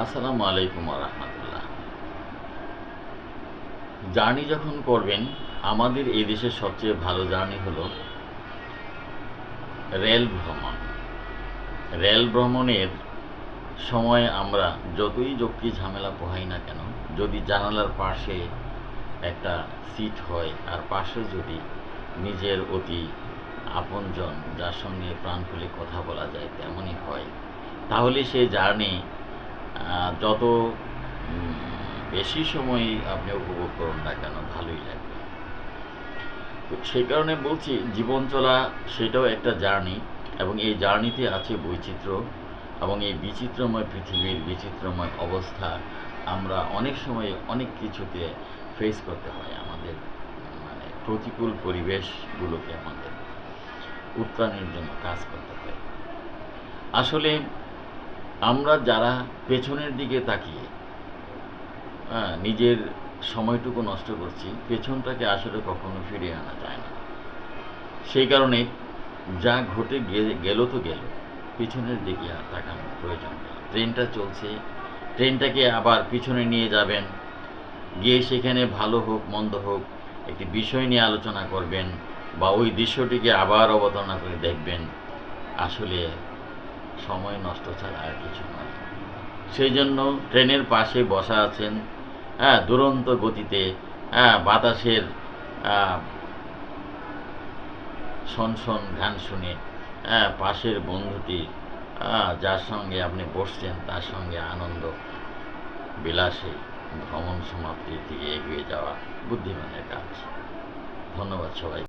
আসসালামু আলাইকুম রহমতুল্লাহ। জার্নি যখন করবেন, আমাদের এই দেশের সবচেয়ে ভালো জার্নি হলো রেল ভ্রমণ। রেল ভ্রমণের সময় আমরা যতই যুক্তি ঝামেলা পোহাই না কেন, যদি জানালার পাশে একটা সিট হয় আর পাশে যদি নিজের অতি আপনজন, যার সঙ্গে প্রাণ খুলে কথা বলা যায়, তেমনই হয়, তাহলে সেই জার্নি যত বেশি সময় আপনি উপভোগ করুন না কেন, ভালোই লাগবে। তো সেই কারণে বলছি, জীবন চলা সেটাও একটা জার্নি, এবং এই জার্নিতে আছে বৈচিত্র্য, এবং এই বিচিত্রময় পৃথিবীর বিচিত্রময় অবস্থা আমরা অনেক সময় অনেক কিছুতে ফেস করতে হয়। আমাদের মানে প্রতিকূল পরিবেশগুলোকে আমাদের উত্তরণের জন্য কাজ করতে হয়। আসলে আমরা যারা পেছনের দিকে তাকিয়ে নিজের সময়টুকু নষ্ট করছি, পেছনটাকে আসলে কখনো ফিরিয়ে আনা যায় না। সেই কারণে যা ঘটে গেল তো গেল, পিছনের দিকে আর তাকানোর প্রয়োজন নেই। ট্রেনটা চলছে, ট্রেনটাকে আবার পিছনে নিয়ে যাবেন, গিয়ে সেখানে ভালো হোক মন্দ হোক একটি বিষয় নিয়ে আলোচনা করবেন, বা ওই দৃশ্যটিকে আবার অবতারণা করে দেখবেন। আসলে সময় নষ্ট ছাড়া আর কিছু নয়। সেই জন্য ট্রেনের পাশে বসা আছেন, দুরন্ত গতিতে, বাতাসের শনশন গান শুনে, পাশের বন্ধুটি যার সঙ্গে আপনি বসছেন তার সঙ্গে আনন্দ বিলাসে ভ্রমণ সমাপ্তির দিকে এগিয়ে যাওয়া বুদ্ধিমানের কাজ। ধন্যবাদ সবাই।